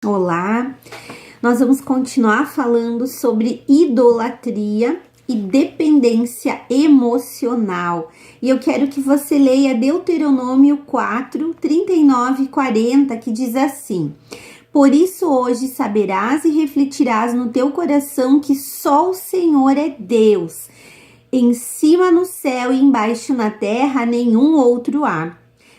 Olá, nós vamos continuar falando sobre idolatria e dependência emocional. E eu quero que você leia Deuteronômio 4, 39 e 40, que diz assim: Por isso hoje saberás e refletirás no teu coração que só o Senhor é Deus. Em cima no céu e embaixo na terra nenhum outro há.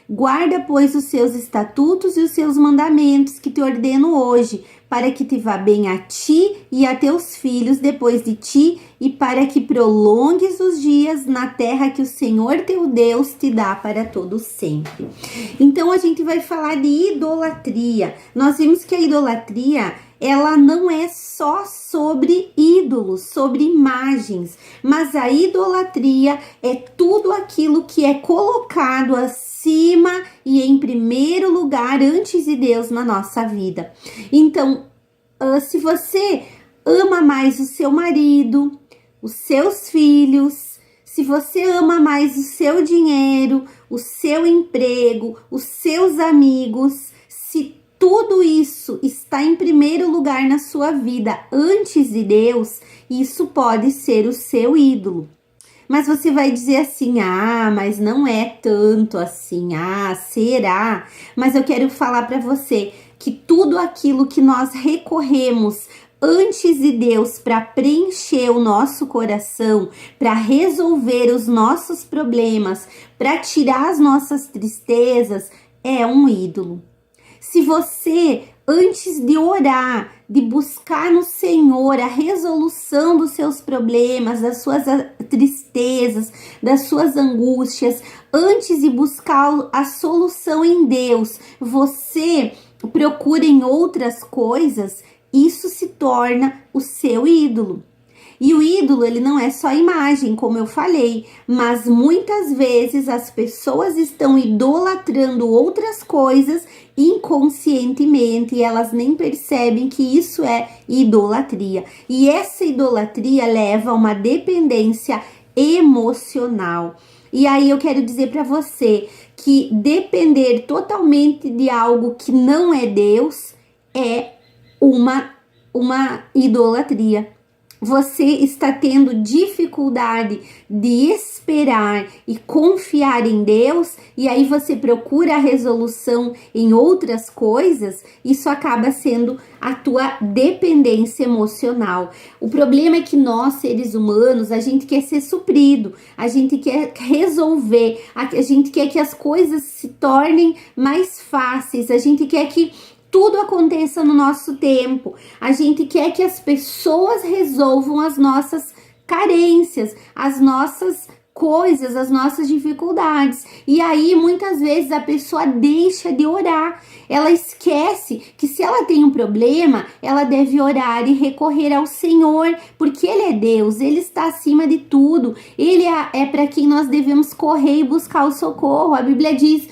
Guarda, pois, os seus estatutos e os seus mandamentos que te ordeno hoje, para que te vá bem a ti e a teus filhos depois de ti, e para que prolongues os dias na terra que o Senhor teu Deus te dá para todo sempre. Então a gente vai falar de idolatria. Nós vimos que a idolatria, ela não é só sobre ídolos, sobre imagens, mas a idolatria é tudo aquilo que é colocado acima e em primeiro lugar antes de Deus na nossa vida. Então, se você ama mais o seu marido, os seus filhos, se você ama mais o seu dinheiro, o seu emprego, os seus amigos, se tudo isso está em primeiro lugar na sua vida antes de Deus, isso pode ser o seu ídolo. Mas você vai dizer assim: mas não é tanto assim, será? Mas eu quero falar para você que tudo aquilo que nós recorremos antes de Deus para preencher o nosso coração, para resolver os nossos problemas, para tirar as nossas tristezas, é um ídolo. Se você, antes de orar, de buscar no Senhor a resolução dos seus problemas, das suas tristezas, das suas angústias, antes de buscar a solução em Deus, você procura em outras coisas, isso se torna o seu ídolo. E o ídolo, ele não é só imagem, como eu falei, mas muitas vezes as pessoas estão idolatrando outras coisas inconscientemente e elas nem percebem que isso é idolatria. E essa idolatria leva a uma dependência emocional. E aí eu quero dizer para você que depender totalmente de algo que não é Deus é uma idolatria. Você está tendo dificuldade de esperar e confiar em Deus, e aí você procura a resolução em outras coisas, isso acaba sendo a tua dependência emocional. O problema é que nós, seres humanos, a gente quer ser suprido, a gente quer resolver, a gente quer que as coisas se tornem mais fáceis, a gente quer que tudo aconteça no nosso tempo. A gente quer que as pessoas resolvam as nossas carências, as nossas coisas, as nossas dificuldades. E aí, muitas vezes, a pessoa deixa de orar. Ela esquece que se ela tem um problema, ela deve orar e recorrer ao Senhor, porque Ele é Deus, Ele está acima de tudo. Ele é para quem nós devemos correr e buscar o socorro. A Bíblia diz,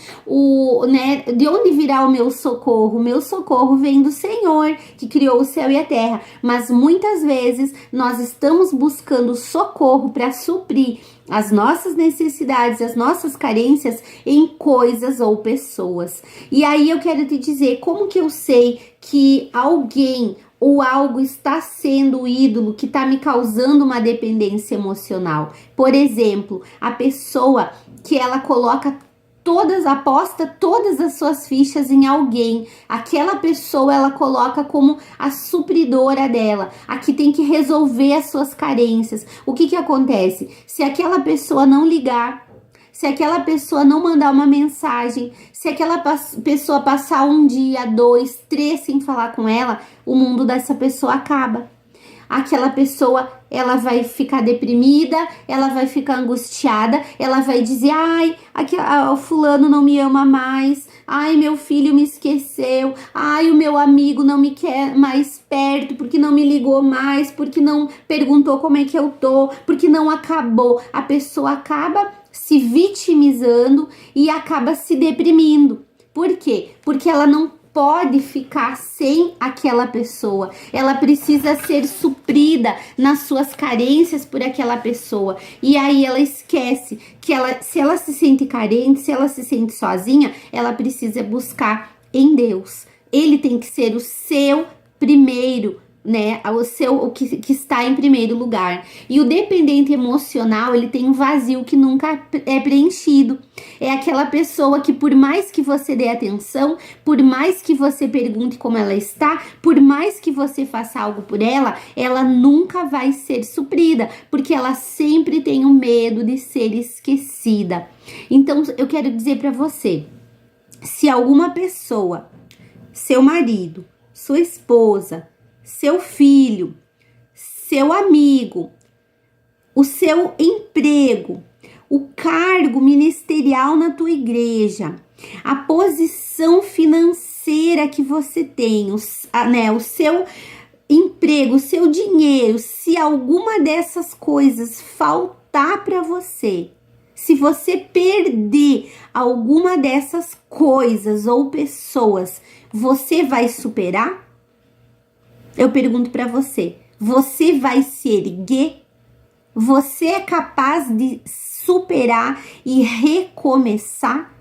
de onde virá o meu socorro? O meu socorro vem do Senhor, que criou o céu e a terra. Mas muitas vezes, nós estamos buscando socorro para suprir as nossas necessidades, as nossas carências em coisas ou pessoas. E aí eu quero te dizer como que eu sei que alguém ou algo está sendo o ídolo que está me causando uma dependência emocional. Por exemplo, a pessoa que ela aposta todas as suas fichas em alguém. Aquela pessoa ela coloca como a supridora dela, a que tem que resolver as suas carências. O que acontece? Se aquela pessoa não ligar, se aquela pessoa não mandar uma mensagem, se aquela pessoa passar 1 dia, 2, 3 sem falar com ela, o mundo dessa pessoa acaba. Aquela pessoa, ela vai ficar deprimida, ela vai ficar angustiada, ela vai dizer, o fulano não me ama mais, meu filho me esqueceu, o meu amigo não me quer mais perto, porque não me ligou mais, porque não perguntou como é que eu tô, porque não acabou. A pessoa acaba se vitimizando e acaba se deprimindo. Por quê? Porque ela não pode ficar sem aquela pessoa, ela precisa ser suprida nas suas carências por aquela pessoa, e aí ela esquece que se ela se sente carente, se ela se sente sozinha, ela precisa buscar em Deus, Ele tem que ser o seu primeiro, né? O que está em primeiro lugar. E o dependente emocional, ele tem um vazio que nunca é preenchido. É aquela pessoa que, por mais que você dê atenção, por mais que você pergunte como ela está, por mais que você faça algo por ela, ela nunca vai ser suprida, porque ela sempre tem o medo de ser esquecida. Então, eu quero dizer para você, se alguma pessoa, seu marido, sua esposa, seu filho, seu amigo, o seu emprego, o cargo ministerial na tua igreja, a posição financeira que você tem, o seu emprego, o seu dinheiro, se alguma dessas coisas faltar para você, se você perder alguma dessas coisas ou pessoas, você vai superar? Eu pergunto para você, você vai se erguer? Você é capaz de superar e recomeçar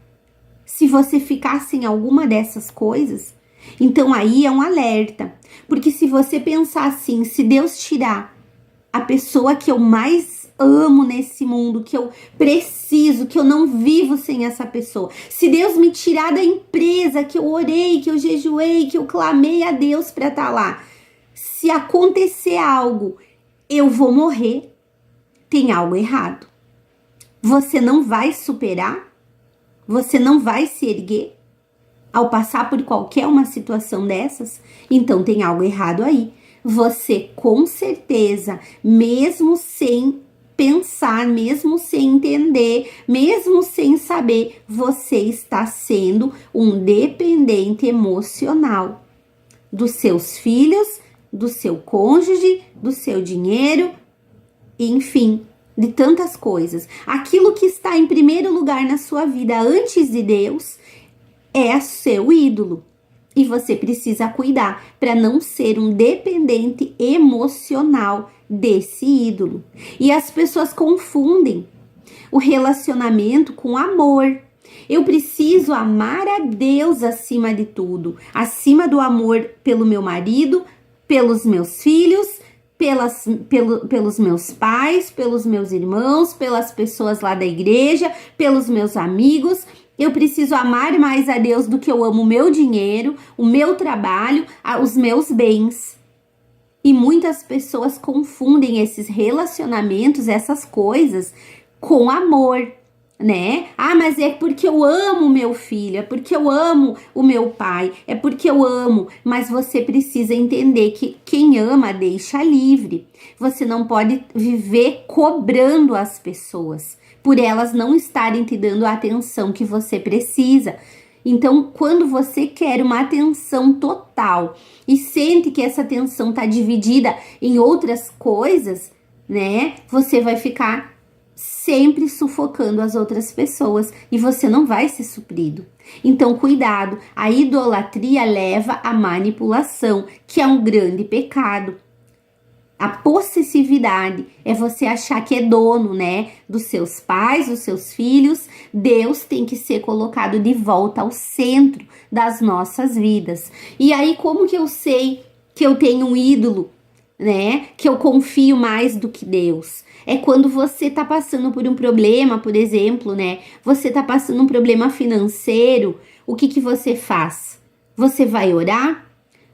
se você ficar sem alguma dessas coisas? Então aí é um alerta, porque se você pensar assim, se Deus tirar a pessoa que eu mais amo nesse mundo, que eu preciso, que eu não vivo sem essa pessoa, se Deus me tirar da empresa que eu orei, que eu jejuei, que eu clamei a Deus para estar lá, se acontecer algo, eu vou morrer, tem algo errado. Você não vai superar? Você não vai se erguer ao passar por qualquer uma situação dessas? Então tem algo errado aí. Você com certeza, mesmo sem pensar, mesmo sem entender, mesmo sem saber, você está sendo um dependente emocional dos seus filhos, do seu cônjuge, do seu dinheiro, enfim, de tantas coisas. Aquilo que está em primeiro lugar na sua vida antes de Deus é seu ídolo. E você precisa cuidar para não ser um dependente emocional desse ídolo. E as pessoas confundem o relacionamento com amor. Eu preciso amar a Deus acima de tudo, acima do amor pelo meu marido, pelos meus filhos, pelos meus pais, pelos meus irmãos, pelas pessoas lá da igreja, pelos meus amigos. Eu preciso amar mais a Deus do que eu amo o meu dinheiro, o meu trabalho, os meus bens. E muitas pessoas confundem esses relacionamentos, essas coisas, com amor, né? Ah, mas é porque eu amo meu filho, é porque eu amo o meu pai, é porque eu amo. Mas você precisa entender que quem ama deixa livre. Você não pode viver cobrando as pessoas por elas não estarem te dando a atenção que você precisa. Então, quando você quer uma atenção total e sente que essa atenção está dividida em outras coisas, né? Você vai ficar sempre sufocando as outras pessoas e você não vai ser suprido. Então, cuidado, a idolatria leva à manipulação, que é um grande pecado. A possessividade é você achar que é dono, né, dos seus pais, dos seus filhos. Deus tem que ser colocado de volta ao centro das nossas vidas. E aí, como que eu sei que eu tenho um ídolo, né, que eu confio mais do que Deus? É quando você tá passando por um problema, por exemplo, né, você tá passando um problema financeiro, o que que você faz? Você vai orar?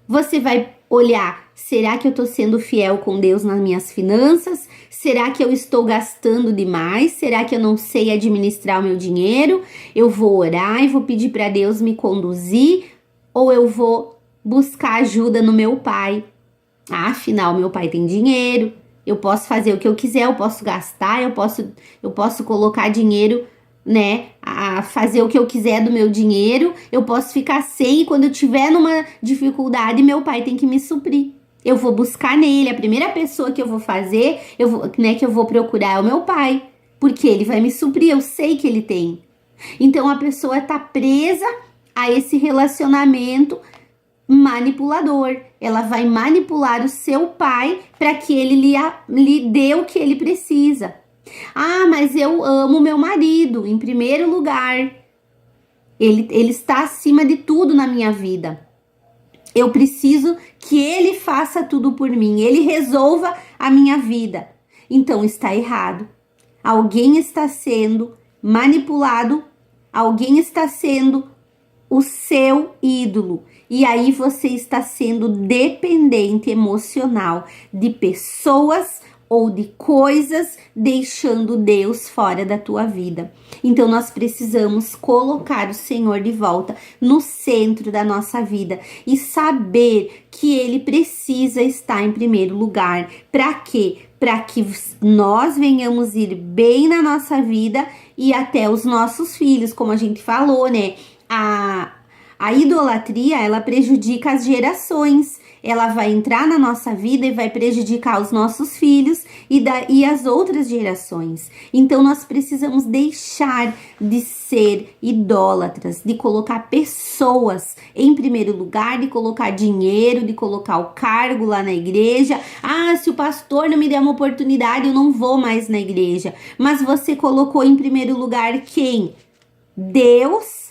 Você vai olhar, será que eu estou sendo fiel com Deus nas minhas finanças? Será que eu estou gastando demais? Será que eu não sei administrar o meu dinheiro? Eu vou orar e vou pedir para Deus me conduzir? Ou eu vou buscar ajuda no meu pai? Ah, afinal, meu pai tem dinheiro, eu posso fazer o que eu quiser, eu posso gastar, eu posso colocar dinheiro, né, a fazer o que eu quiser do meu dinheiro, eu posso ficar sem, e quando eu tiver numa dificuldade, meu pai tem que me suprir. Eu vou buscar nele, a primeira pessoa que eu vou fazer, que eu vou procurar é o meu pai, porque ele vai me suprir, eu sei que ele tem. Então a pessoa tá presa a esse relacionamento manipulador. Ela vai manipular o seu pai para que ele lhe dê o que ele precisa. Ah, mas eu amo meu marido, em primeiro lugar. Ele está acima de tudo na minha vida. Eu preciso que Ele faça tudo por mim, Ele resolva a minha vida. Então está errado. Alguém está sendo manipulado, alguém está sendo o seu ídolo. E aí você está sendo dependente emocional de pessoas ou de coisas, deixando Deus fora da tua vida. Então nós precisamos colocar o Senhor de volta no centro da nossa vida e saber que Ele precisa estar em primeiro lugar. Para quê? Para que nós venhamos ir bem na nossa vida e até os nossos filhos, como a gente falou, né? A idolatria, ela prejudica as gerações. Ela vai entrar na nossa vida e vai prejudicar os nossos filhos e as outras gerações. Então, nós precisamos deixar de ser idólatras, de colocar pessoas em primeiro lugar, de colocar dinheiro, de colocar o cargo lá na igreja. Ah, se o pastor não me der uma oportunidade, eu não vou mais na igreja. Mas você colocou em primeiro lugar quem? Deus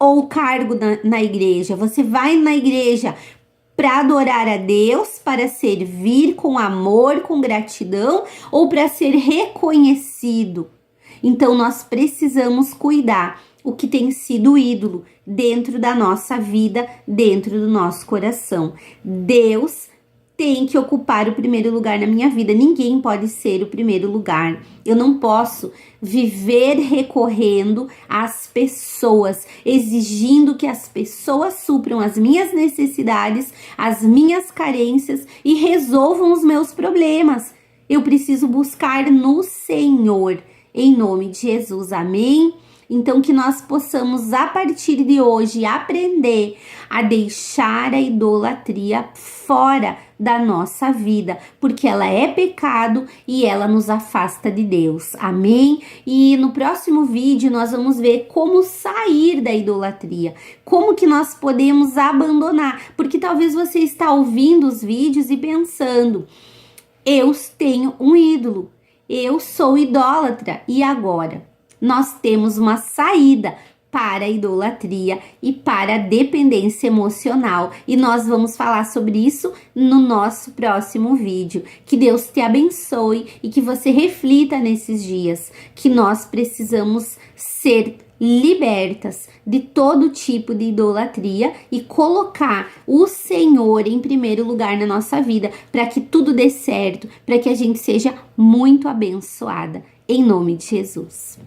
ou o cargo na igreja? Você vai na igreja para adorar a Deus, para servir com amor, com gratidão, ou para ser reconhecido? Então nós precisamos cuidar o que tem sido ídolo dentro da nossa vida, dentro do nosso coração. Deus tem que ocupar o primeiro lugar na minha vida. Ninguém pode ser o primeiro lugar. Eu não posso viver recorrendo às pessoas, exigindo que as pessoas supram as minhas necessidades, as minhas carências e resolvam os meus problemas. Eu preciso buscar no Senhor, em nome de Jesus. Amém? Então, que nós possamos, a partir de hoje, aprender a deixar a idolatria fora da nossa vida, porque ela é pecado e ela nos afasta de Deus. Amém? E no próximo vídeo nós vamos ver como sair da idolatria, como que nós podemos abandonar, porque talvez você está ouvindo os vídeos e pensando: eu tenho um ídolo, eu sou idólatra, e agora? Nós temos uma saída para a idolatria e para a dependência emocional. E nós vamos falar sobre isso no nosso próximo vídeo. Que Deus te abençoe e que você reflita nesses dias que nós precisamos ser libertas de todo tipo de idolatria e colocar o Senhor em primeiro lugar na nossa vida, para que tudo dê certo, para que a gente seja muito abençoada. Em nome de Jesus.